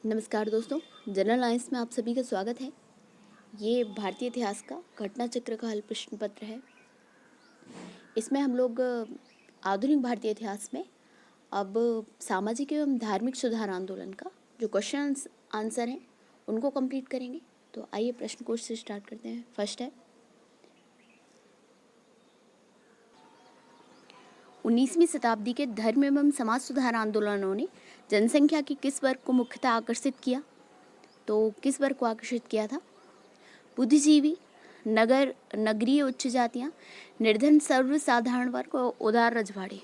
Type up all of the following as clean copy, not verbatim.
नमस्कार दोस्तों, general science में आप सभी का स्वागत है। ये भारतीय इतिहास का घटना चक्र का हल प्रश्न पत्र है। इसमें हम लोग आधुनिक भारतीय इतिहास में अब सामाजिक एवं धार्मिक सुधार आंदोलन का जो क्वेश्चन आंसर हैं उनको कंप्लीट करेंगे। तो आइए प्रश्न कोश से स्टार्ट करते हैं। फर्स्ट है, 19वीं शताब्दी के धर्म एवं समाज सुधार आंदोलनों ने जनसंख्या के किस वर्ग को मुख्यतः आकर्षित किया? तो किस वर्ग को आकर्षित किया था? बुद्धिजीवी, नगरीय उच्च जातियाँ, निर्धन सर्वसाधारण वर्ग और उदार रजवाड़े।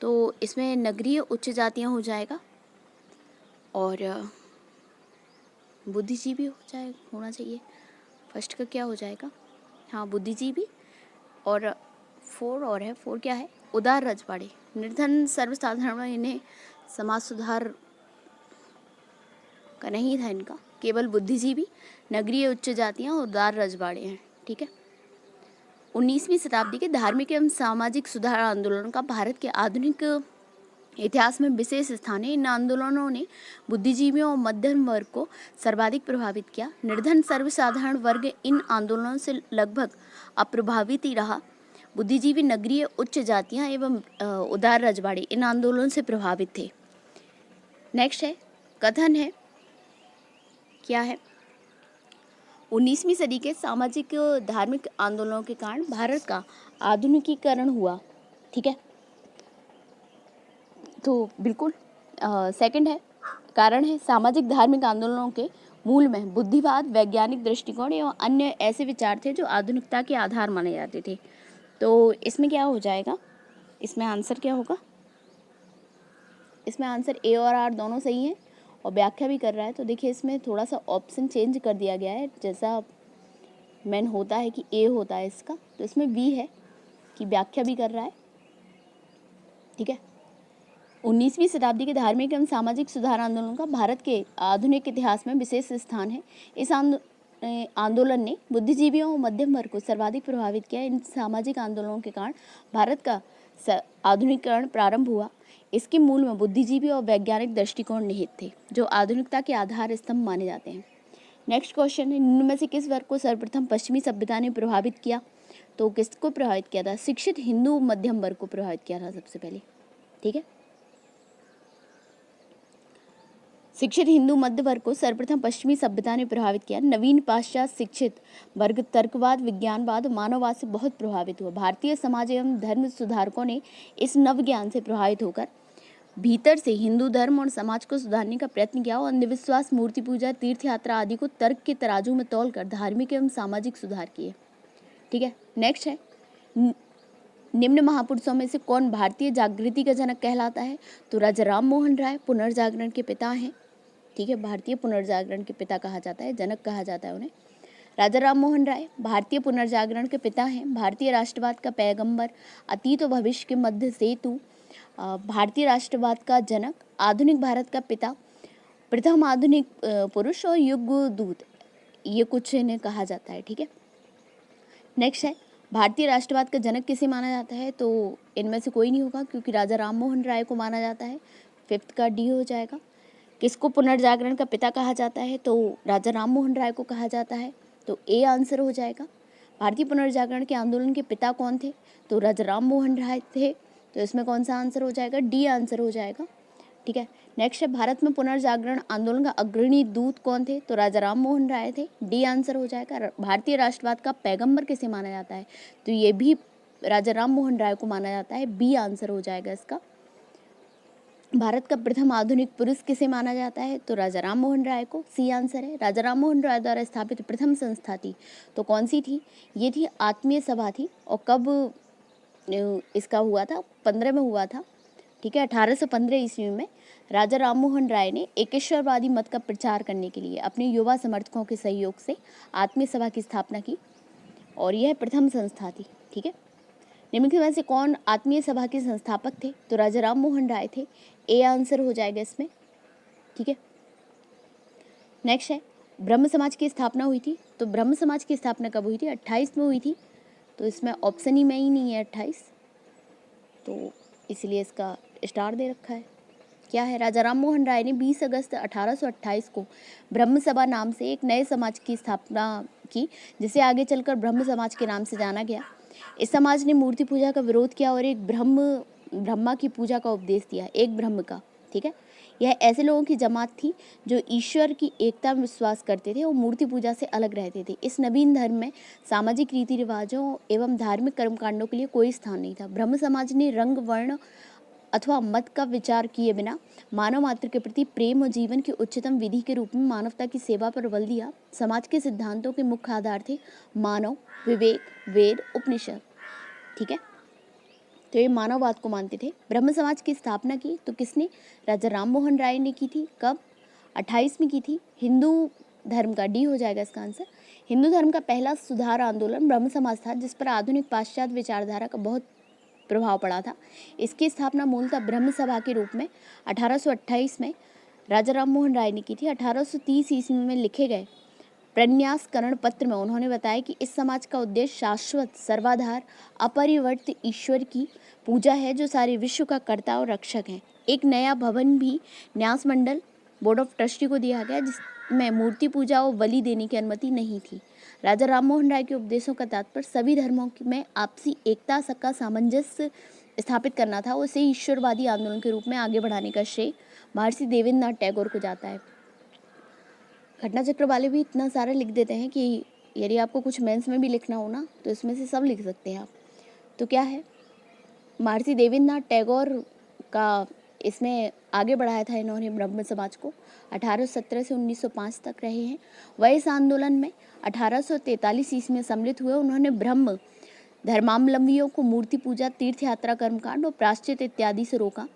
तो इसमें नगरीय उच्च जातियाँ हो जाएगा और बुद्धिजीवी होना चाहिए। फर्स्ट का क्या हो जाएगा? हाँ, बुद्धिजीवी। और फोर क्या है? उदार रजवाड़े। निर्धन सर्वसाधारण, इन्हें समाज सुधार का नहीं था इनका, केवल बुद्धिजीवी, नगरीय उच्च जातियाँ और उदार रजवाड़े हैं। ठीक है। 19वीं शताब्दी के धार्मिक एवं सामाजिक सुधार आंदोलन का भारत के आधुनिक इतिहास में विशेष स्थान है। इन आंदोलनों ने बुद्धिजीवियों और मध्यम वर्ग को सर्वाधिक प्रभावित किया। निर्धन सर्वसाधारण वर्ग इन आंदोलनों से लगभग अप्रभावित ही रहा। बुद्धिजीवी, नगरीय उच्च जातियाँ एवं उदार रजवाड़े इन आंदोलनों से प्रभावित थे। नेक्स्ट है, कथन है, क्या है? 19वीं सदी के सामाजिक धार्मिक आंदोलनों के कारण भारत का आधुनिकीकरण हुआ। ठीक है, तो बिल्कुल सेकंड है, कारण है सामाजिक धार्मिक आंदोलनों के मूल में बुद्धिवाद, वैज्ञानिक दृष्टिकोण एवं अन्य ऐसे विचार थे जो आधुनिकता के आधार माने जाते थे। तो इसमें क्या हो जाएगा? इसमें आंसर क्या होगा? इसमें आंसर ए और आर दोनों सही हैं और व्याख्या भी कर रहा है। तो देखिए, इसमें थोड़ा सा ऑप्शन चेंज कर दिया गया है। जैसा मेन होता है कि ए होता है इसका, तो इसमें बी है कि व्याख्या भी कर रहा है। ठीक है। 19वीं शताब्दी के धार्मिक एवं सामाजिक सुधार आंदोलन का भारत के आधुनिक इतिहास में विशेष स्थान है। इस आंदोलन ने बुद्धिजीवियों और मध्यम वर्ग को सर्वाधिक प्रभावित किया। इन सामाजिक आंदोलनों के कारण भारत का आधुनिकीकरण प्रारंभ हुआ। इसके मूल में बुद्धिजीवी और वैज्ञानिक दृष्टिकोण निहित थे जो आधुनिकता के आधार स्तंभ माने जाते हैं। नेक्स्ट क्वेश्चन है, इनमें से किस वर्ग को सर्वप्रथम पश्चिमी सभ्यता ने प्रभावित किया? तो किसको प्रभावित किया था? शिक्षित हिंदू मध्यम वर्ग को प्रभावित किया था सबसे पहले। ठीक है, शिक्षित हिंदू मध्य वर्ग को सर्वप्रथम पश्चिमी सभ्यता ने प्रभावित किया। नवीन पाश्चात्य शिक्षित वर्ग तर्कवाद, विज्ञानवाद, मानववाद से बहुत प्रभावित हुआ। भारतीय समाज एवं धर्म सुधारकों ने इस नव ज्ञान से प्रभावित होकर भीतर से हिंदू धर्म और समाज को सुधारने का प्रयत्न किया और अंधविश्वास, मूर्ति पूजा, तीर्थ यात्रा आदि को तर्क के तराजू में तौलकर धार्मिक एवं सामाजिक सुधार किए। ठीक है। नेक्स्ट है, निम्न महापुरुषों में से कौन भारतीय जागृति का जनक कहलाता है? तो राजा राम मोहन राय पुनर्जागरण के पिता हैं। ठीक है, भारतीय पुनर्जागरण के पिता कहा जाता है, जनक कहा जाता है उन्हें। राजा राम मोहन राय भारतीय पुनर्जागरण के पिता हैं। भारतीय राष्ट्रवाद का पैगंबर, अतीत और भविष्य के मध्य सेतु, भारतीय राष्ट्रवाद का जनक, आधुनिक भारत का पिता, प्रथम आधुनिक पुरुष और युग दूत, ये कुछ इन्हें कहा जाता है। ठीक है। नेक्स्ट है, भारतीय राष्ट्रवाद का जनक किसे माना जाता है? तो इनमें से कोई नहीं होगा क्योंकि राजा राम मोहन राय को माना जाता है। फिफ्थ का डी हो जाएगा। किसको पुनर्जागरण का पिता कहा जाता है? तो राजा राम मोहन राय को कहा जाता है। तो ए आंसर हो जाएगा। भारतीय पुनर्जागरण के आंदोलन के पिता कौन थे? तो राजा राम मोहन राय थे। तो इसमें कौन सा आंसर हो जाएगा? डी आंसर हो जाएगा। ठीक है। नेक्स्ट है, भारत में पुनर्जागरण आंदोलन का अग्रणी दूत कौन थे? तो राजा राम मोहन राय थे। डी आंसर हो जाएगा। भारतीय राष्ट्रवाद का पैगंबर किसे माना जाता है? तो ये भी राजा राम मोहन राय को माना जाता है। बी आंसर हो जाएगा इसका। भारत का प्रथम आधुनिक पुरुष किसे माना जाता है? तो राजा राम मोहन राय को। सी आंसर है। राजा राम मोहन राय द्वारा स्थापित प्रथम संस्था थी तो कौन सी थी? ये थी आत्मीय सभा थी। और कब इसका हुआ था? 15 में हुआ था। ठीक है, 1815 ईस्वी में राजा राम मोहन राय ने एकेश्वरवादी मत का प्रचार करने के लिए अपने युवा समर्थकों के सहयोग से आत्मीय सभा की स्थापना की और यह प्रथम संस्था थी। ठीक है। निम्नलिखित में से कौन आत्मीय सभा के संस्थापक थे? तो राजा राम मोहन राय थे। ए आंसर हो जाएगा इसमें। ठीक है। नेक्स्ट है, ब्रह्म समाज की स्थापना हुई थी। तो ब्रह्म समाज की स्थापना कब हुई थी? 28 में हुई थी। तो इसमें ऑप्शन ही में ही नहीं है 28, तो इसलिए इसका स्टार दे रखा है। क्या है? राजा राम मोहन राय ने 20 अगस्त 1828 को ब्रह्म सभा नाम से एक नए समाज की स्थापना की, जिसे आगे चलकर ब्रह्म समाज के नाम से जाना गया। इस समाज ने मूर्ति पूजा का विरोध किया और एक ब्रह्मा की पूजा का उपदेश दिया, एक ब्रह्म का। ठीक है, यह ऐसे लोगों की जमात थी जो ईश्वर की एकता में विश्वास करते थे और मूर्ति पूजा से अलग रहते थे। इस नवीन धर्म में सामाजिक रीति रिवाजों एवं धार्मिक कर्मकांडों के लिए कोई स्थान नहीं था। ब्रह्म समाज ने रंग, वर्ण अथवा मत का विचार किए बिना मानव मात्र के प्रति प्रेम और जीवन की उच्चतम विधि के रूप में मानवता की सेवा पर बल दिया। समाज के सिद्धांतों के मुख्य आधार थे मानव, विवेक, वेद, उपनिषद। ठीक है, तो ये मानववाद को मानते थे। ब्रह्म समाज की स्थापना की तो किसने? राजा राम मोहन राय ने की थी। कब? 28 में की थी। हिंदू धर्म का, डी हो जाएगा इसका आंसर। हिंदू धर्म का पहला सुधार आंदोलन ब्रह्म समाज था, जिस पर आधुनिक पाश्चात्य विचारधारा का बहुत प्रभाव पड़ा था। इसकी स्थापना मूलतः ब्रह्म सभा के रूप में 1828 में राजा राम मोहन राय ने की थी। 1830 ईस्वी में लिखे गए प्रन्यासकरण पत्र में उन्होंने बताया कि इस समाज का उद्देश्य शाश्वत, सर्वाधार, अपरिवर्तित ईश्वर की पूजा है, जो सारे विश्व का कर्ता और रक्षक है। एक नया भवन भी न्यास मंडल, बोर्ड ऑफ ट्रस्टी को दिया गया, जिसमें मूर्ति पूजा और बलि देने की अनुमति नहीं थी। राजा राम मोहन राय के उपदेशों का तात्पर्य सभी धर्मों में आपसी एकता, सबका सामंजस्य स्थापित करना था। उसे ईश्वरवादी आंदोलन के रूप में आगे बढ़ाने का श्रेय महर्षि देवेंद्रनाथ टैगोर को जाता है। घटना चक्र वाले भी इतना सारा लिख देते हैं कि यदि आपको कुछ मेंस में भी लिखना हो ना, तो इसमें से सब लिख सकते हैं आप। तो क्या है? महर्षि देवेंद्रनाथ टैगोर का इसमें आगे बढ़ाया था इन्होंने ब्रह्म समाज को। 1817 से 1905 तक रहे हैं। वह इस आंदोलन में 1843 ईस्वी में सम्मिलित हुए। उन्होंने ब्रह्म धर्मावलंबियों को मूर्ति पूजा, तीर्थ यात्रा, कर्मकांड और प्रायश्चित इत्यादि से रोका।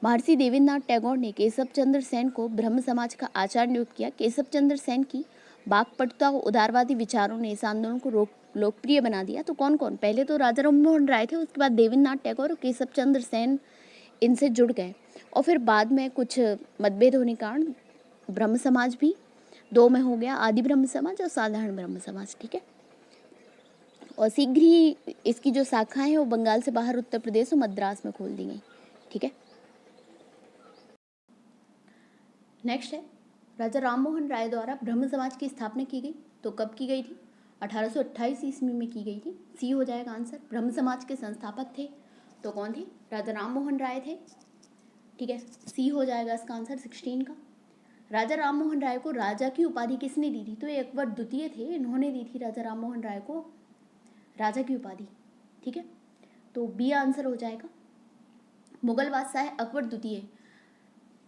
महर्षि देवेंद्रनाथ टैगोर ने केशव चंद्र सेन को ब्रह्म समाज का आचार्य नियुक्त किया। केशव चंद्र सेन की वाक्पटुता और उदारवादी विचारों ने इस आंदोलन को लोकप्रिय बना दिया। तो कौन कौन? पहले तो राजा राम मोहन राय थे, उसके बाद देवेंद्रनाथ टैगोर और केशव चंद्र सेन इनसे जुड़ गए, और फिर बाद में कुछ मतभेद होने के कारण ब्रह्म समाज भी दो में हो गया, आदि ब्रह्म समाज और साधारण ब्रह्म समाज। ठीक है, और शीघ्र ही इसकी जो शाखाएं हैं वो बंगाल से बाहर उत्तर प्रदेश और मद्रास में खोल दी गई। ठीक है, नेक्स्ट है राजा राम मोहन राय द्वारा ब्रह्म समाज की स्थापना की गई। तो कब की गई थी? 1828 ईस्वी में की गई थी। सी हो जाएगा आंसर। ब्रह्म समाज के संस्थापक थे तो कौन थे? राजा राम मोहन राय थे। ठीक है, सी हो जाएगा इसका आंसर 16 का। राजा राम मोहन राय को राजा की उपाधि किसने दी थी? तो ये अकबर द्वितीय थे, इन्होंने दी थी राजा राम मोहन राय को राजा की उपाधि। ठीक है, तो बी आंसर हो जाएगा। मुगल बादशाह अकबर द्वितीय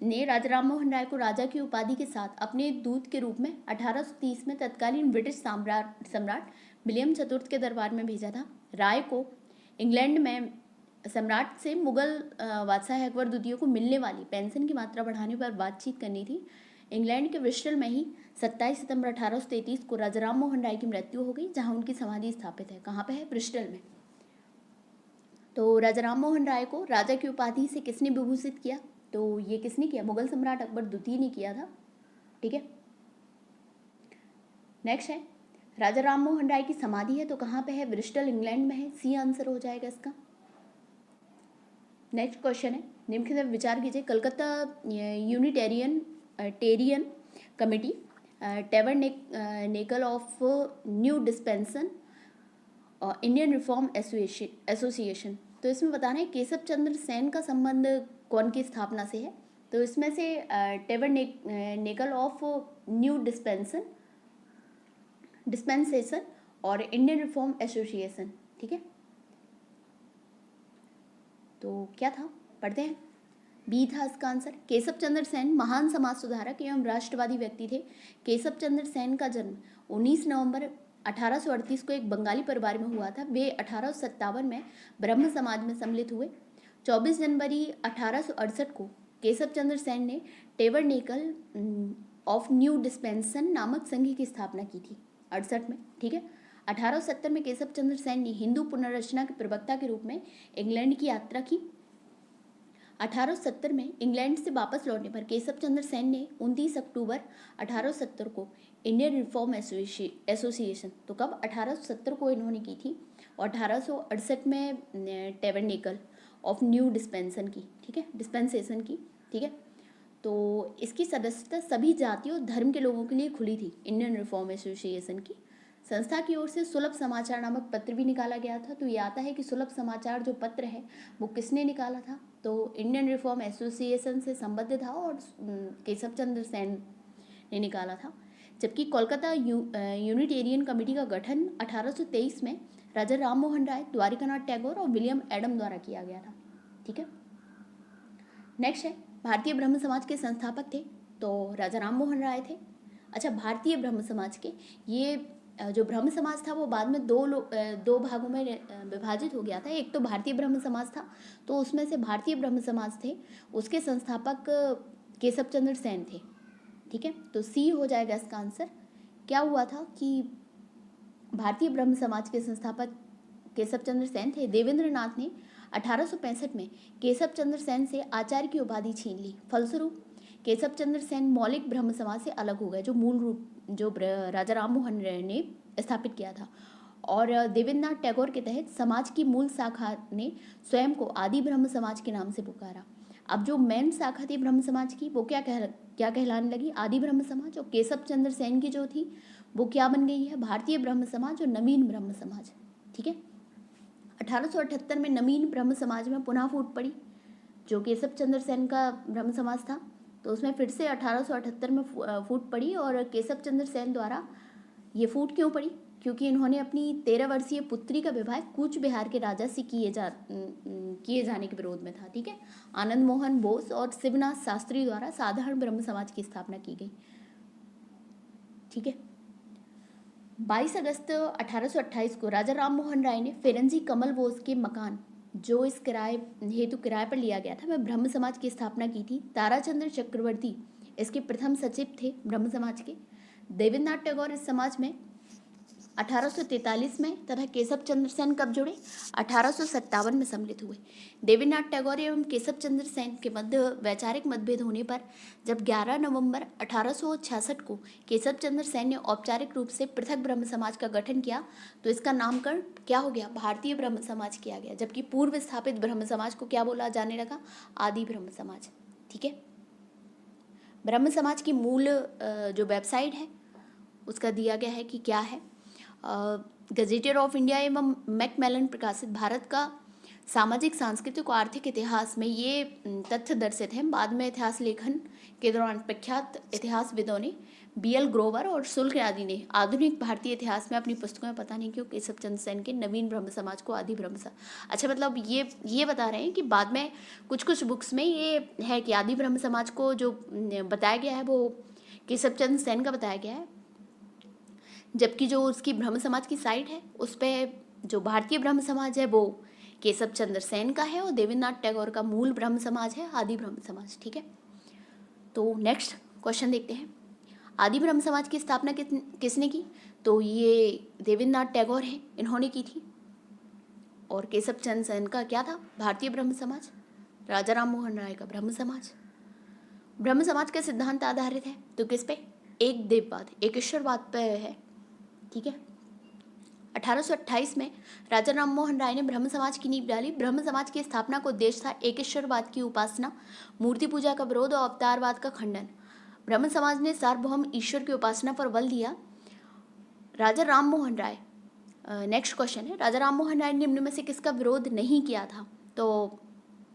ने राजा राम मोहन राय को राजा की उपाधि के साथ अपने दूत के रूप में 1830 में तत्कालीन ब्रिटिश सम्राट विलियम चतुर्थ के दरबार में भेजा था। राय को इंग्लैंड में सम्राट से मुगल बादशाह अकबर द्वितीय को मिलने वाली पेंशन की मात्रा बढ़ाने पर बातचीत करनी थी। इंग्लैंड के ब्रिस्टल में ही 27 सितंबर 1833 को राजा राम मोहन राय की मृत्यु हो गई, जहां उनकी समाधि स्थापित है। कहाँ पे है? ब्रिस्टल में। तो राजा राम मोहन राय को राजा की उपाधि से किसने विभूषित किया? तो ये किसने किया? मुगल सम्राट अकबर द्वितीय ने किया था। ठीक है, नेक्स्ट है राजा राम मोहन राय की समाधि है तो कहाँ पे है? ब्रिस्टल, इंग्लैंड में है। सी आंसर हो जाएगा इसका। नेक्स्ट क्वेश्चन है, निम्नलिखित में विचार कीजिए। कलकत्ता यूनिटेरियन टेरियन Committee, Tabernacle of New Dispensation और इंडियन रिफॉर्म एसोसिएशन। तो इसमें बताना है केशव चंद्र सेन का संबंध कौन की स्थापना से है? तो इसमें से टैबरनेकल ऑफ न्यू डिस्पेंसेशन और इंडियन रिफॉर्म एसोसिएशन। ठीक है, तो क्या था? पढ़ते हैं। बी था इसका आंसर। केशव चंद्र सेन महान समाज सुधारक एवं राष्ट्रवादी व्यक्ति थे। केशव चंद्र सेन का जन्म 19 नवंबर 1838 को एक बंगाली परिवार में हुआ था। वे 1857 में ब्रह्म समाज में सम्मिलित हुए। 24 जनवरी 1868 को केशव चंद्र सेन ने टेबरनेकल ऑफ न्यू डिस्पेंसन नामक संघ की स्थापना की थी 68 में। ठीक है, 1870 में केशव चंद्र सेन ने हिंदू पुनर्रचना के प्रवक्ता के रूप में इंग्लैंड की यात्रा की। 1870 में इंग्लैंड से वापस लौटने पर केशव चंद्र सेन ने 29 अक्टूबर 1870 को इंडियन रिफॉर्म एसोसिएशन, तो कब? 1870 को इन्होंने की थी, और 1868 में टैबरनेकल ऑफ न्यू डिस्पेंसन की। ठीक है, डिस्पेंसेशन की। ठीक है, तो इसकी सदस्यता सभी जातियों और धर्म के लोगों के लिए खुली थी। इंडियन रिफॉर्म एसोसिएशन की संस्था की ओर से सुलभ समाचार नामक पत्र भी निकाला गया था। तो ये आता है कि सुलभ समाचार जो पत्र है वो किसने निकाला था, तो इंडियन रिफॉर्म एसोसिएशन से संबद्ध था और केशव चंद्र सेन ने निकाला था। जबकि कोलकाता यूनिटेरियन कमेटी का गठन 1823 में राजा राम मोहन राय, द्वारिकानाथ टैगोर और विलियम एडम द्वारा किया गया था। ठीक है, नेक्स्ट है भारतीय ब्रह्म समाज के संस्थापक थे तो राजा राम मोहन राय थे। अच्छा, भारतीय ब्रह्म समाज के ये जो ब्रह्म समाज था वो बाद में दो भागों में विभाजित हो गया था। एक तो भारतीय ब्रह्म समाज था, तो उसमें से भारतीय ब्रह्म समाज थे, उसके संस्थापक केशव चंद्र सेन थे। ठीक है, तो सी हो जाएगा इसका आंसर। क्या हुआ था कि भारतीय ब्रह्म समाज के संस्थापक केशव चंद्र सेन थे। देवेंद्र नाथ ने 1865 में केशव चंद्र सेन से आचार्य की उपाधि छीन ली। फलस्वरूप केशव चंद्र सेन मौलिक ब्रह्म समाज से अलग हो गए, जो मूल रूप जो राजा राम मोहन राय ने स्थापित किया था। और देवेंद्र नाथ टैगोर के तहत समाज की मूल शाखा ने स्वयं को आदि ब्रह्म समाज के नाम से पुकारा। अब जो मेन शाखा थी ब्रह्म समाज की वो क्या कहलाने लगी, आदि ब्रह्म समाज। और केशव चंद्र सेन की जो थी वो क्या बन गई है, भारतीय ब्रह्म समाज और नवीन ब्रह्म समाज। ठीक है, 1878 में नवीन ब्रह्म समाज में पुनः फूट पड़ी। जो केशव चंद्र सेन का ब्रह्म समाज था तो उसमें फिर से 1878 में फूट पड़ी। और केशव चंद्र सेन द्वारा ये फूट क्यों पड़ी, क्योंकि इन्होंने अपनी 13 वर्षीय पुत्री का विवाह कूच बिहार के राजा से किए जाने के विरोध में था। ठीक है, आनंद मोहन बोस और शिवनाथ शास्त्री द्वारा साधारण ब्रह्म समाज की स्थापना की गई। ठीक है, 22 अगस्त 1828 को राजा राम मोहन राय ने फिरंजी कमल बोस के मकान जो इस किराए पर लिया गया था में ब्रह्म समाज की स्थापना की थी। ताराचंद्र चक्रवर्ती इसके प्रथम सचिव थे ब्रह्म समाज के। देवेंद्र नाथ टैगोर इस समाज में 1843 में तथा केशव चंद्र सेन कब जुड़े, 1857 में सम्मिलित हुए। देवेंद्र नाथ टैगोर एवं केशव चंद्र सेन के मध्य वैचारिक मतभेद होने पर जब 11 नवंबर 1866 को केशव चंद्र सेन ने औपचारिक रूप से पृथक ब्रह्म समाज का गठन किया तो इसका नामकरण क्या हो गया, भारतीय ब्रह्म समाज किया गया। जबकि पूर्व स्थापित ब्रह्म समाज को क्या बोला जाने लगा, आदि ब्रह्म समाज। ठीक है, ब्रह्म समाज की मूल जो वेबसाइट है उसका दिया गया है कि क्या है, गजेटियर ऑफ इंडिया एवं मैकमेलन प्रकाशित भारत का सामाजिक, सांस्कृतिक और आर्थिक इतिहास में ये तथ्य दर्शित हैं। बाद में इतिहास लेखन के दौरान प्रख्यात इतिहासविदों ने BL ग्रोवर और शुल्क आदि ने आधुनिक भारतीय इतिहास में अपनी पुस्तकों में पता नहीं क्यों केशव चंद्र सेन के नवीन ब्रह्म समाज को आदि ब्रह्म समाज, अच्छा मतलब ये बता रहे हैं कि बाद में कुछ बुक्स में ये है कि आदि ब्रह्म समाज को जो बताया गया है वो केशव चंद्र सेन का बताया गया है, जबकि जो उसकी ब्रह्म समाज की साइट है उस पर जो भारतीय ब्रह्म समाज है वो केशव चंद्र सेन का है और देवेंद्र नाथ टैगोर का मूल ब्रह्म समाज है आदि ब्रह्म समाज। ठीक है, तो नेक्स्ट क्वेश्चन देखते हैं, आदि ब्रह्म समाज की स्थापना किसने की, तो ये देवेंद्र नाथ टैगोर हैं, इन्होंने की थी। और केशव चंद्र सेन का क्या था, भारतीय ब्रह्म समाज, राजा राम मोहन राय का ब्रह्म समाज। ब्रह्म समाज का सिद्धांत आधारित है तो किस पे, एक देववाद, एक ईश्वरवाद पे है। ठीक है, 1828 में राजा राम मोहन राय ने ब्रह्म समाज की नींव डाली। ब्रह्म समाज की स्थापना का उद्देश्य था एकेश्वरवाद की उपासना, मूर्ति पूजा का विरोध और अवतारवाद का खंडन। ब्रह्म समाज ने सार्वभौम ईश्वर की उपासना पर बल दिया। राजा राम मोहन राय, नेक्स्ट क्वेश्चन है, राजा राम मोहन राय ने निम्न में से किसका विरोध नहीं किया था, तो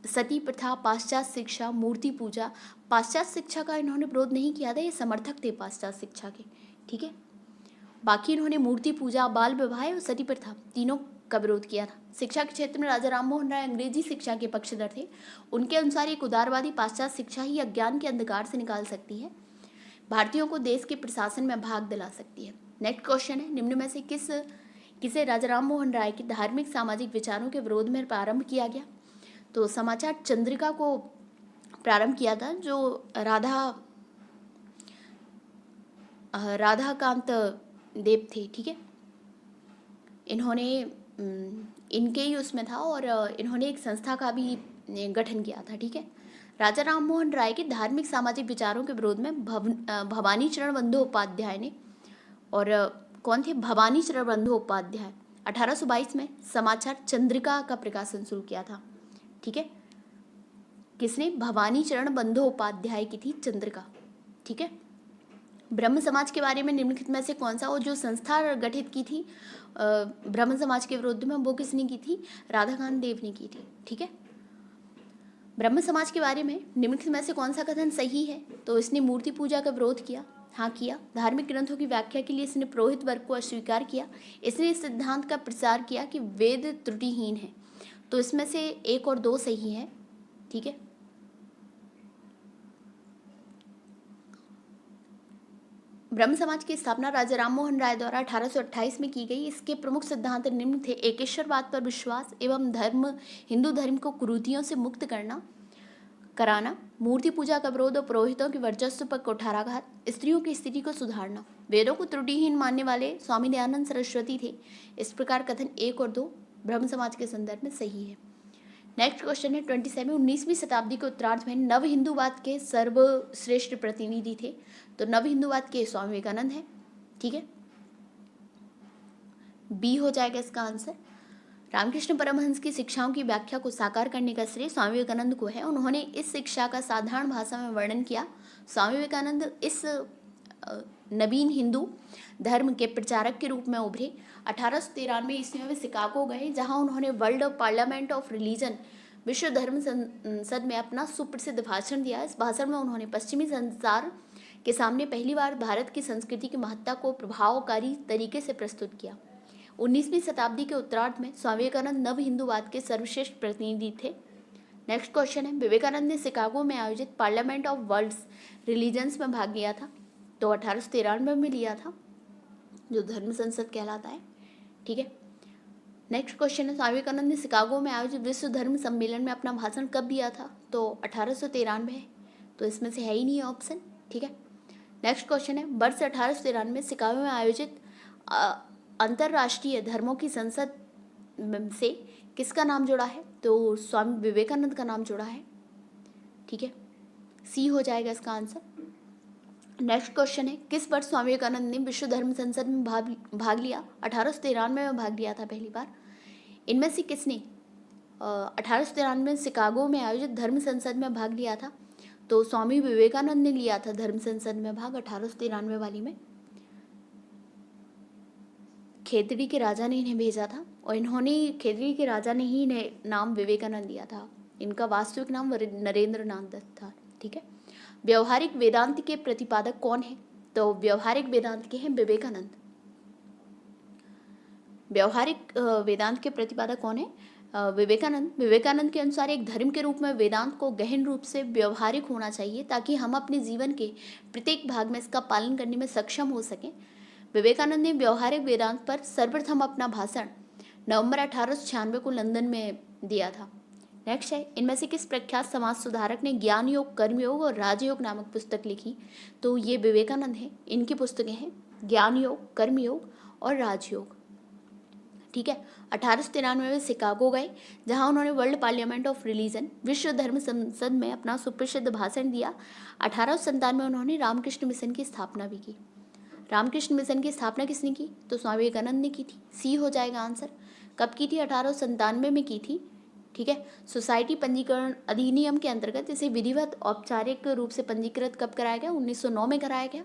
सती प्रथा, पाश्चात्य शिक्षा, मूर्ति पूजा। पाश्चात्य शिक्षा का इन्होंने विरोध नहीं किया था, ये समर्थक थे पाश्चात्य शिक्षा के। ठीक है, बाकी इन्होंने मूर्ति पूजा, बाल विवाह और सती प्रथा तीनों का विरोध किया था। शिक्षा के क्षेत्र में राजा राम मोहन राय अंग्रेजी शिक्षा के पक्षधर थे। उनके अनुसार एक उदारवादी पाश्चात्य शिक्षा ही अज्ञान के अंधकार से निकाल सकती है, भारतीयों को देश के प्रशासन में भाग दिला सकती है। नेक्स्ट क्वेश्चन है, निम्न में से किसे राजा राम मोहन राय के धार्मिक सामाजिक विचारों के विरोध में प्रारंभ किया गया, तो समाचार चंद्रिका को प्रारंभ किया था जो राधाकांत देव थे। ठीक है, इन्होंने इनके ही उसमें था और इन्होंने एक संस्था का भी गठन किया था। ठीक है, राजा राम मोहन राय के धार्मिक सामाजिक विचारों के विरोध में भवानी चरण बंदोपाध्याय ने, और कौन थे, भवानी चरण बंदोपाध्याय 1822 में समाचार चंद्रिका का प्रकाशन शुरू किया था। ठीक है, किसने? भवानी चरण बंदोपाध्याय की थी चंद्रिका। ठीक है। ब्रह्म समाज के बारे में निम्नलिखित में से कौन सा वो जो संस्था गठित की थी ब्रह्म समाज के विरुद्ध में, वो किसने की थी? राधाकांत देव ने की थी। ठीक है। ब्रह्म समाज के बारे में निम्नलिखित में से कौन सा कथन सही है? तो इसने मूर्ति पूजा का विरोध किया। हाँ, किया। धार्मिक ग्रंथों की व्याख्या के लिए इसने पुरोहित वर्ग को अस्वीकार किया। इसने इस सिद्धांत का प्रचार किया कि वेद त्रुटिहीन है। तो इसमें से 1 और 2 सही है। ठीक है। ब्रह्म समाज की स्थापना राजा राम मोहन राय द्वारा 1828 में की गई। इसके प्रमुख सिद्धांत निम्न थे: एकेश्वरवाद पर विश्वास एवं हिंदू धर्म को कुरीतियों से मुक्त कराना, मूर्ति पूजा का विरोध और पुरोहितों के वर्चस्व पर कुठाराघात, स्त्रियों की स्थिति को सुधारना। वेदों को त्रुटिहीन मानने वाले स्वामी दयानंद सरस्वती थे। इस प्रकार कथन 1 और 2 ब्रह्म समाज के संदर्भ में सही है। नेक्स्ट क्वेश्चन है 27। 19वीं शताब्दी के उत्तरार्ध में नव हिंदूवाद के सर्वश्रेष्ठ प्रतिनिधि थे। तो नव हिंदूवाद के स्वामी विवेकानंद है। ठीक है। बी हो जाएगा इसका आंसर। रामकृष्ण परमहंस की शिक्षाओं की व्याख्या को साकार करने का श्रेय स्वामी विवेकानंद को है। उन्होंने इस शिक्षा का साधारण भाषा में वर्णन किया। स्वामी विवेकानंद इस नवीन हिंदू धर्म के प्रचारक के रूप में उभरे। 1893 ईस्वी में शिकागो गए, जहां उन्होंने वर्ल्ड पार्लियामेंट ऑफ रिलीजन विश्व धर्म संसद में अपना सुप्रसिद्ध भाषण दिया। इस भाषण में उन्होंने पश्चिमी संसार के सामने पहली बार भारत की संस्कृति की महत्ता को प्रभावकारी तरीके से प्रस्तुत किया। 19वीं शताब्दी के उत्तरार्ध में स्वामी विवेकानंद नव हिंदूवाद के सर्वश्रेष्ठ प्रतिनिधि थे। नेक्स्ट क्वेश्चन है, विवेकानंद ने शिकागो में आयोजित पार्लियामेंट ऑफ वर्ल्ड रिलीजन्स में भाग लिया था। तो 1893 में लिया था, जो धर्म संसद कहलाता है। ठीक है। नेक्स्ट क्वेश्चन है, स्वामी विवेकानंद ने शिकागो में आयोजित विश्व धर्म सम्मेलन में अपना भाषण कब दिया था? तो 1893 है। तो इसमें से है ही नहीं ऑप्शन। ठीक है। नेक्स्ट क्वेश्चन है, वर्ष 1893 में शिकागो में आयोजित अंतर्राष्ट्रीय धर्मों की संसद से किसका नाम जुड़ा है? तो स्वामी विवेकानंद का नाम जुड़ा है। ठीक है। सी हो जाएगा इसका आंसर। नेक्स्ट क्वेश्चन है, किस वर्ष स्वामी विवेकानंद ने विश्व धर्म संसद में भाग लिया? 1893 में भाग लिया था पहली बार। इनमें से किसने 1893 में शिकागो में आयोजित धर्म संसद में भाग लिया था? तो स्वामी विवेकानंद ने लिया था धर्म संसद में भाग 1893 वाली में। खेतड़ी के राजा ने इन्हें भेजा था और खेतड़ी के राजा ने ही इन्हें नाम विवेकानंद दिया था। इनका वास्तविक नाम नरेंद्र नाथ दत्त था। ठीक है। व्यवहारिक वेदांत के प्रतिपादक कौन है? तो व्यवहारिक वेदांत के हैं विवेकानंद। व्यवहारिक वेदांत के प्रतिपादक कौन है? विवेकानंद। विवेकानंद के अनुसार एक धर्म के रूप में वेदांत को गहन रूप से व्यवहारिक होना चाहिए, ताकि हम अपने जीवन के प्रत्येक भाग में इसका पालन करने में सक्षम हो सकें। विवेकानंद ने व्यवहारिक वेदांत पर सर्वप्रथम अपना भाषण नवंबर 1896 को लंदन में दिया था। नेक्स्ट है, इनमें से किस प्रख्यात समाज सुधारक ने ज्ञान योग, कर्मयोग और राजयोग नामक पुस्तक लिखी? तो ये विवेकानंद है। इनकी पुस्तकें हैं ज्ञान योग, कर्मयोग और राजयोग। ठीक है। 1893 में शिकागो गए, जहां उन्होंने वर्ल्ड पार्लियामेंट ऑफ रिलीजन विश्व धर्म संसद में अपना सुप्रसिद्ध भाषण दिया। 1897 में उन्होंने रामकृष्ण मिशन की स्थापना भी की। रामकृष्ण मिशन की स्थापना किसने की? तो स्वामी विवेकानंद ने की थी। सी हो जाएगा आंसर। कब की थी? 1897 में की थी। ठीक है। सोसाइटी पंजीकरण अधिनियम के अंतर्गत इसे विधिवत औपचारिक रूप से पंजीकृत कब कराया गया? 1909 में कराया गया।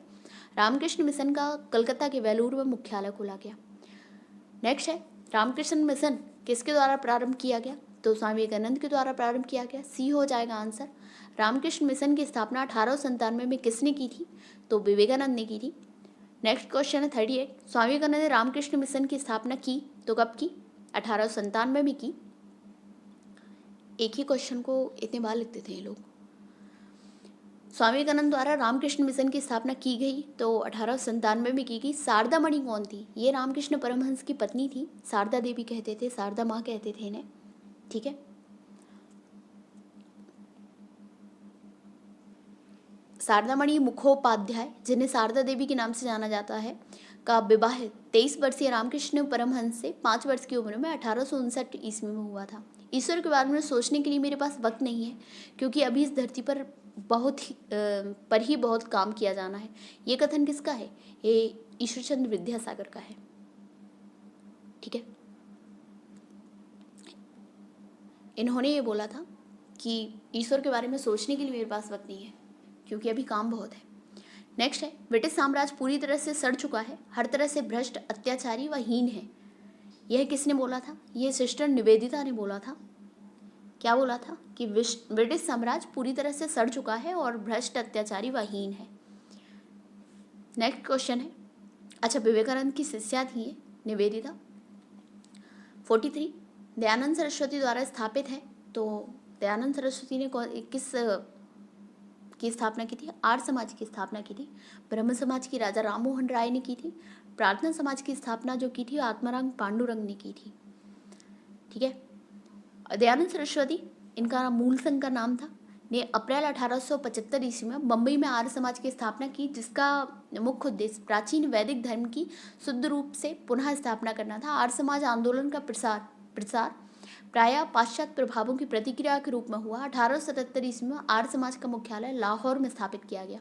रामकृष्ण मिशन का कलकत्ता के वेलूर में मुख्यालय खोला गया। नेक्स्ट है, रामकृष्ण मिशन किसके द्वारा प्रारंभ किया गया? तो स्वामी विवेकानंद के द्वारा प्रारंभ किया गया। सी हो जाएगा आंसर। रामकृष्ण मिशन की स्थापना 1897 में किसने की थी? तो विवेकानंद ने की थी। नेक्स्ट क्वेश्चन है 38। स्वामी विवेकानंद ने रामकृष्ण मिशन की स्थापना की तो कब की? 1897 में की। एक ही क्वेश्चन को इतने बार लिखते थे ये लोग। स्वामी विवेकानंद द्वारा रामकृष्ण मिशन की स्थापना की गई तो 1897 में की गई। शारदा मणि कौन थी? ये रामकृष्ण परमहंस की पत्नी थी। शारदा देवी कहते थे, शारदा माँ कहते थे इन्हें। ठीक है। शारदा मणि मुखोपाध्याय, जिन्हें शारदा देवी के नाम से जाना जाता है, का विवाह 23 वर्षीय रामकृष्ण परमहंस से 5 वर्ष की उम्र में 1859 ईस्वी में हुआ था। ईश्वर के बारे में सोचने के लिए मेरे पास वक्त नहीं है, क्योंकि अभी इस धरती पर बहुत काम किया जाना है। ये कथन किसका है? ये ईश्वरचंद्र विद्यासागर का है। ठीक है। इन्होंने ये बोला था कि ईश्वर के बारे में सोचने के लिए मेरे पास वक्त नहीं है, क्योंकि अभी काम बहुत है। नेक्स्ट है, ब्रिटिश साम्राज्य पूरी तरह से सड़ चुका है, हर तरह से भ्रष्ट, अत्याचारी व हीन है। यह किसने बोला था? यह सिस्टर निवेदिता ने बोला था। क्या बोला था? कि ब्रिटिश साम्राज्य पूरी तरह से सड़ चुका है और भ्रष्ट, अत्याचारी व हीन है। नेक्स्ट क्वेश्चन है, अच्छा, विवेकानंद की शिष्या थी ये निवेदिता। 43 दयानंद सरस्वती द्वारा स्थापित है। तो दयानंद सरस्वती ने किस की स्थापना की थी? आर्य समाज की स्थापना की थी। ब्रह्म समाज की राजा राम मोहन राय ने की थी। प्रार्थना समाज की स्थापना जो की थी आत्माराम पांडुरंग ने की थी। ठीक है। दयानंद सरस्वती, इनका मूल संघ का नाम था, ने अप्रैल 1875 ईस्वी में बम्बई में आर्य समाज की स्थापना की, जिसका मुख्य उद्देश्य प्राचीन वैदिक धर्म की शुद्ध रूप से पुनः स्थापना करना था। आर्य समाज आंदोलन का प्रसार प्रायः पाश्चात्य प्रभावों की प्रतिक्रिया के रूप में हुआ। 1877 ईस्वी में आर्य समाज का मुख्यालय लाहौर में स्थापित किया गया,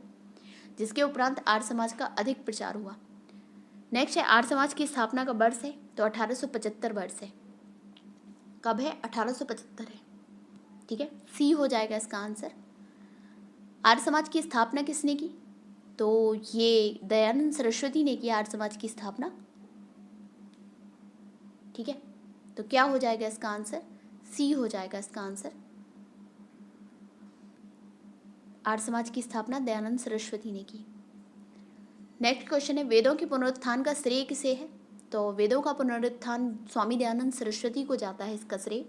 जिसके उपरांत आर्य समाज का अधिक प्रचार हुआ। नेक्स्ट है, आर्य समाज की स्थापना का वर्ष है, तो 1875 वर्ष है। कब है? 1875 है। ठीक है, सी हो जाएगा इसका आंसर। आर्य समाज की स्थापना किसने की? तो ये दयानंद सरस्वती ने की आर्य समाज की स्थापना। ठीक है, तो क्या हो जाएगा इसका आंसर? सी हो जाएगा इसका आंसर। आर्य समाज की स्थापना दयानंद सरस्वती ने की। नेक्स्ट क्वेश्चन है, वेदों के पुनरुत्थान का श्रेय किसे है? तो वेदों का पुनरुत्थान स्वामी दयानंद सरस्वती को जाता है इसका श्रेय।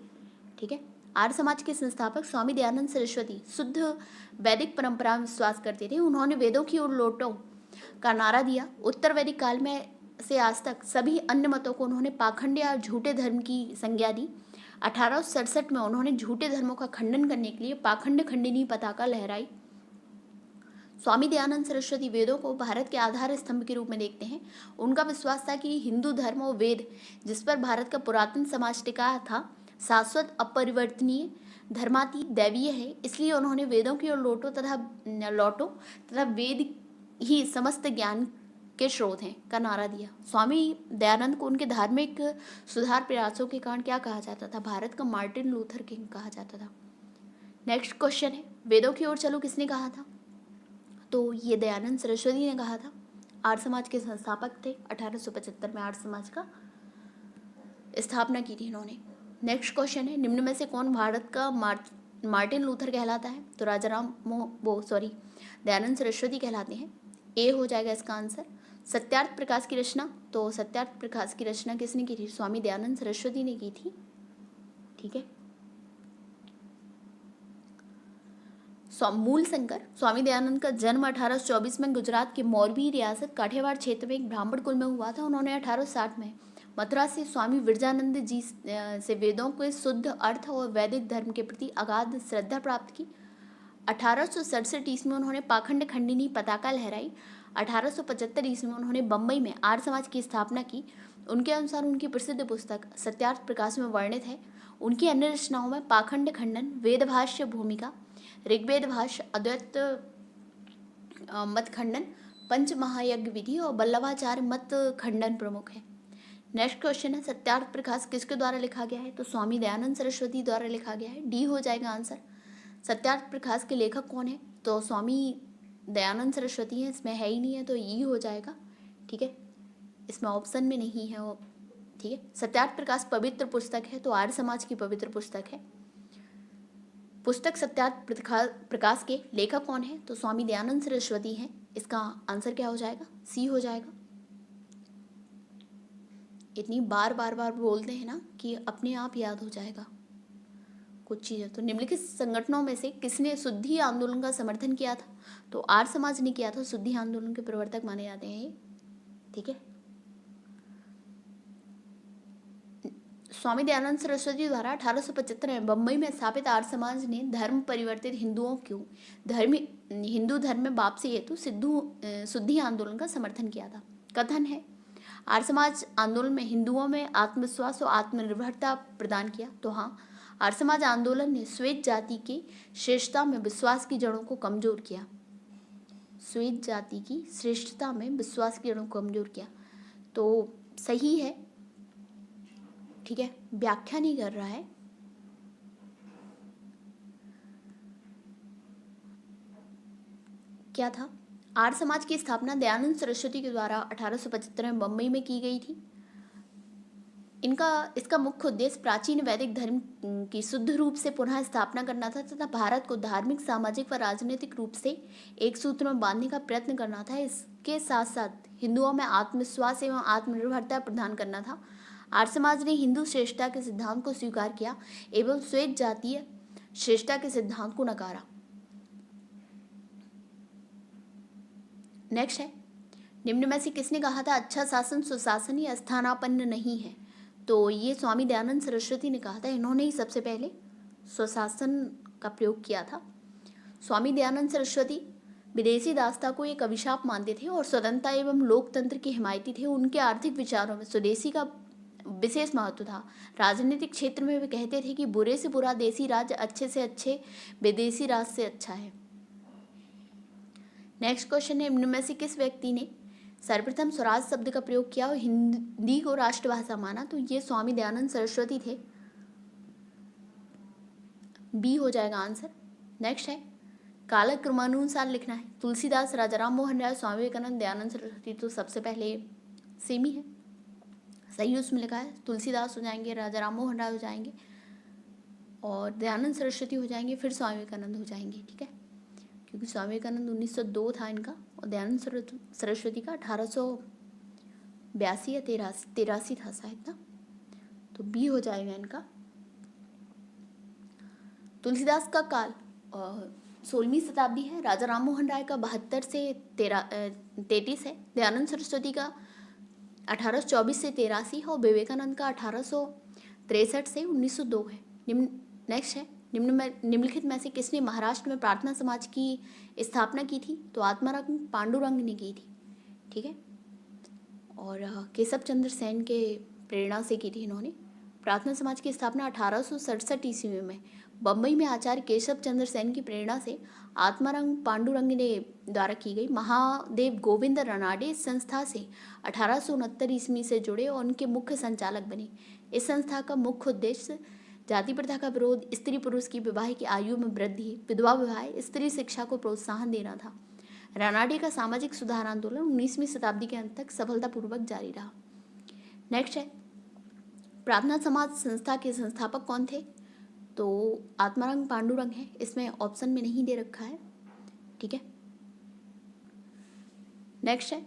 ठीक है, आर्य समाज के संस्थापक स्वामी दयानंद सरस्वती शुद्ध वैदिक परंपरा में विश्वास करते थे। उन्होंने वेदों की ओर लौटो का नारा दिया। उत्तर वैदिक काल में से आज तक सभी अन्य मतों को उन्होंने पाखंड या झूठे धर्म की संज्ञा दी। 1867 में उन्होंने झूठे धर्मों का खंडन करने के लिए पाखंड खंडिनी पताका लहराई। स्वामी दयानंद सरस्वती वेदों को भारत के आधार स्तंभ के रूप में देखते हैं। उनका विश्वास था कि हिंदू धर्म और वेद, जिस पर भारत का पुरातन समाज टिका था, शाश्वत, अपरिवर्तनीय, धर्मातीत, दैवीय है। इसलिए उन्होंने वेदों की ओर लौटो तथा वेद ही समस्त ज्ञान के स्रोत हैं का नारा दिया। स्वामी दयानंद को उनके धार्मिक सुधार प्रयासों के कारण क्या कहा जाता था? भारत का मार्टिन लूथर किंग कहा जाता था। नेक्स्ट क्वेश्चन है, वेदों की ओर चलो किसने कहा था? तो ये दयानंद सरस्वती ने कहा था। आर्य समाज के संस्थापक थे। 1875 में आर्य समाज का स्थापना की थी इन्होंने। नेक्स्ट क्वेश्चन है, निम्न में से कौन भारत का मार्टिन लूथर कहलाता है? तो दयानंद सरस्वती कहलाते हैं। ए हो जाएगा इसका आंसर। सत्यार्थ प्रकाश की रचना, तो सत्यार्थ प्रकाश की रचना किसने की थी? स्वामी दयानंद सरस्वती ने की थी। ठीक है, मूल शंकर स्वामी दयानंद का जन्म 1824 में गुजरात के मोरबी रियासत काठियावाड़ क्षेत्र में एक ब्राह्मण कुल में हुआ था। उन्होंने 1860 में मथुरा से स्वामी विरजानंद जी से वेदों के शुद्ध अर्थ और वैदिक धर्म के प्रति अगाध श्रद्धा प्राप्त की। 1867 ईस्वी में उन्होंने पाखंड खंडिनी पताका लहराई। 1875 ईस्वी में उन्होंने बम्बई में आर्य समाज की स्थापना की। उनके अनुसार उनकी प्रसिद्ध पुस्तक सत्यार्थ प्रकाश में वर्णित है। उनकी अन्य रचनाओं में पाखंड खंडन, वेदभाष्य भूमिका, ऋग्वेद भाष्य, अद्वैत मत खंडन, पंच महायज्ञ विधि और बल्लभाचार्य मत खंडन प्रमुख है। नेक्स्ट क्वेश्चन है, सत्यार्थ प्रकाश किसके द्वारा लिखा गया है? तो स्वामी दयानंद सरस्वती द्वारा लिखा गया है। डी हो जाएगा आंसर। सत्यार्थ प्रकाश के लेखक कौन है? तो स्वामी दयानंद सरस्वती है। इसमें है ही नहीं है, तो ई हो जाएगा। ठीक है, इसमें ऑप्शन में नहीं है वो। ठीक है, सत्यार्थ प्रकाश पवित्र पुस्तक है, तो आर्य समाज की पवित्र पुस्तक है। पुस्तक सत्यार्थ प्रकाश के लेखक कौन है? तो स्वामी दयानंद सरस्वती हैं। इसका आंसर क्या हो जाएगा? सी हो जाएगा। इतनी बार बोलते हैं ना कि अपने आप याद हो जाएगा कुछ चीज़ें। तो निम्नलिखित संगठनों में से किसने शुद्धि आंदोलन का समर्थन किया था? तो आर्य समाज ने किया था। शुद्धि आंदोलन के प्रवर्तक माने जाते हैं ये। ठीक है, स्वामी दयानंद सरस्वती द्वारा 1875 में बम्बई में स्थापित आर्य समाज ने धर्म परिवर्तित हिंदुओं को हिंदू धर्म में वापसी हेतु शुद्धि आंदोलन का समर्थन किया था। कथन है, आर्य समाज आंदोलन में हिंदुओं में आत्मविश्वास और आत्मनिर्भरता प्रदान किया। तो हाँ, आर्य समाज आंदोलन ने श्वेत जाति की श्रेष्ठता में विश्वास की जड़ों को कमजोर किया। श्वेत जाति की श्रेष्ठता में विश्वास की जड़ों को कमजोर किया, तो सही है। ठीक है, व्याख्या नहीं कर रहा है। क्या था? आर्य समाज की स्थापना दयानंद सरस्वती के द्वारा 1875 में बम्बई में की गई थी। इसका मुख्य उद्देश्य प्राचीन वैदिक धर्म की शुद्ध रूप से पुनः स्थापना करना था तथा भारत को धार्मिक, सामाजिक व राजनीतिक रूप से एक सूत्र में बांधने का प्रयत्न करना था। इसके साथ साथ हिंदुओं में आत्मविश्वास एवं आत्मनिर्भरता प्रदान करना था। आर्य समाज ने हिंदू श्रेष्ठता के सिद्धांत को स्वीकार किया एवं श्वेत जातीय श्रेष्ठता के सिद्धांत को नकारा। नेक्स्ट है, निम्न में से किसने कहा था अच्छा शासन सुशासन या स्थानापन्न नहीं है? तो ये स्वामी दयानंद सरस्वती ने कहा था। इन्होंने ही सबसे पहले स्वशासन का प्रयोग किया था। स्वामी दयानंद सरस्वती विदेशी दासता को एक अभिशाप मानते थे और स्वतंत्रता एवं लोकतंत्र के हिमायती थे। उनके आर्थिक विचारों में स्वदेशी का विशेष महत्व था। राजनीतिक क्षेत्र में वे कहते थे कि बुरे से बुरा देसी राज अच्छे से अच्छे विदेशी राज से अच्छा है। नेक्स्ट क्वेश्चन है, इनमें में से किस व्यक्ति ने सर्वप्रथम स्वराज शब्द का प्रयोग किया और हिंदी को राष्ट्रभाषा माना? तो ये स्वामी दयानंद सरस्वती थे। बी हो जाएगा आंसर। नेक्स्ट है, कालक्रमानुसार लिखना है। तुलसीदास, राजाराम मोहन राय, स्वामी विवेकानंद, दयानंद सरस्वती। तो सबसे पहले सेम ही है, सही उसमें लिखा है। तुलसीदास हो जाएंगे, राजाराम मोहन राय हो जाएंगे और दयानंद सरस्वती हो जाएंगे, फिर स्वामी विवेकानंद हो जाएंगे। ठीक है, क्योंकि स्वामी विवेकानंद 1902 था इनका और दयानंद सरस्वती का 1882 या 83 था शायद ना। तो बी हो जाएगा इनका। तुलसीदास का काल 16वीं शताब्दी है। राजा राम मोहन राय का 72 से 33 है। दयानंद सरस्वती का 1824 से 83 है और विवेकानंद का 1863 से 1902 है। नेक्स्ट है, निम्नलिखित में से किसने महाराष्ट्र में प्रार्थना समाज की स्थापना की थी? तो आत्माराम पांडुरंग ने की थी। ठीक है, और केशव चंद्र सेन के प्रेरणा से की थी इन्होंने। प्रार्थना समाज की स्थापना 1867 ईस्वी में बम्बई में आचार्य केशव चंद्र सेन की प्रेरणा से आत्माराम पांडुरंग ने द्वारा की गई। महादेव गोविंद रनाडे इस संस्था से 1869 ईस्वी से जुड़े और उनके मुख्य संचालक बने। इस संस्था का मुख्य उद्देश्य जाति प्रथा का विरोध, स्त्री पुरुष की विवाह की आयु में वृद्धि, विधवा विवाह, स्त्री शिक्षा को प्रोत्साहन देना था। रनाडे का सामाजिक सुधार आंदोलन 19वीं शताब्दी के अंत तक सफलतापूर्वक जारी रहा। नेक्स्ट है, प्रार्थना समाज संस्था के संस्थापक कौन थे? तो आत्माराम पांडुरंग है, इसमें ऑप्शन में नहीं दे रखा है। ठीक है, नेक्स्ट है,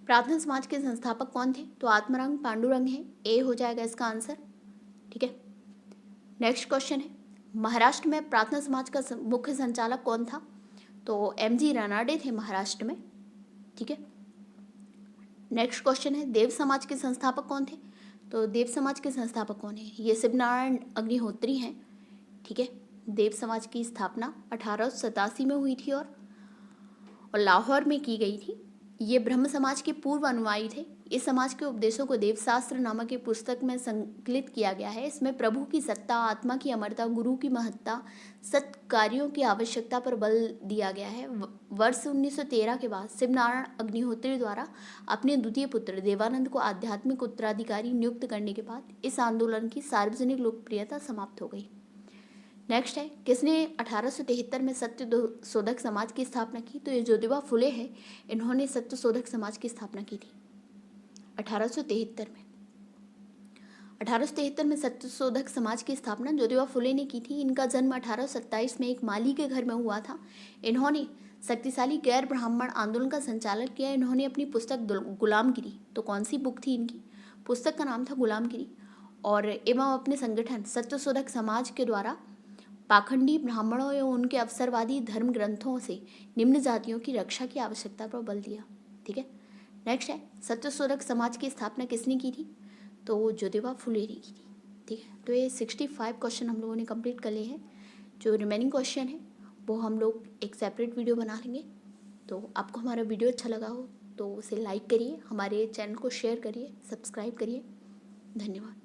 प्रार्थना समाज के संस्थापक कौन थे? तो आत्माराम पांडुरंग है, ए हो जाएगा इसका आंसर। ठीक है, नेक्स्ट क्वेश्चन है, महाराष्ट्र में प्रार्थना समाज का मुख्य संचालक कौन था? तो एमजी रनाडे थे महाराष्ट्र में। ठीक है, नेक्स्ट क्वेश्चन है, देव समाज के संस्थापक कौन थे? तो देव समाज के संस्थापक कौन है? ये शिवनारायण अग्निहोत्री हैं। ठीक है, देव समाज की स्थापना 1887 में हुई थी और लाहौर में की गई थी। ये ब्रह्म समाज के पूर्व अनुयायी थे। इस समाज के उपदेशों को देवशास्त्र नामक एक पुस्तक में संकलित किया गया है। इसमें प्रभु की सत्ता, आत्मा की अमरता, गुरु की महत्ता, सत्य कार्यों की आवश्यकता पर बल दिया गया है। वर्ष 1913 के बाद शिवनारायण अग्निहोत्री द्वारा अपने द्वितीय पुत्र देवानंद को आध्यात्मिक उत्तराधिकारी नियुक्त करने के बाद इस आंदोलन की सार्वजनिक लोकप्रियता समाप्त हो गई। नेक्स्ट है, किसने 1873 में सत्यशोधक समाज की स्थापना की? तो ये ज्योतिबा फुले है, इन्होंने सत्यशोधक समाज की स्थापना की थी 1873 में। 1873 में सत्यशोधक समाज की स्थापना ज्योतिबा फुले ने की थी। इनका जन्म 1827 में एक माली के घर में हुआ था। इन्होंने शक्तिशाली गैर ब्राह्मण आंदोलन का संचालन किया। इन्होंने अपनी पुस्तक गुलामगिरी, तो कौन सी बुक थी इनकी? पुस्तक का नाम था गुलामगिरी, और एवं अपने संगठन सत्यशोधक समाज के द्वारा पाखंडी ब्राह्मणों एवं उनके अवसरवादी धर्म ग्रंथों से निम्न जातियों की रक्षा की आवश्यकता पर बल दिया। ठीक है, नेक्स्ट है, सत्यशोधक समाज की स्थापना किसने की थी? तो ज्योतिबा फुले ने की थी। ठीक है, तो ये 65 क्वेश्चन हम लोगों ने कंप्लीट कर लिए हैं। जो रिमेनिंग क्वेश्चन है वो हम लोग एक सेपरेट वीडियो बना लेंगे। तो आपको हमारा वीडियो अच्छा लगा हो तो उसे लाइक करिए, हमारे चैनल को शेयर करिए, सब्सक्राइब करिए। धन्यवाद।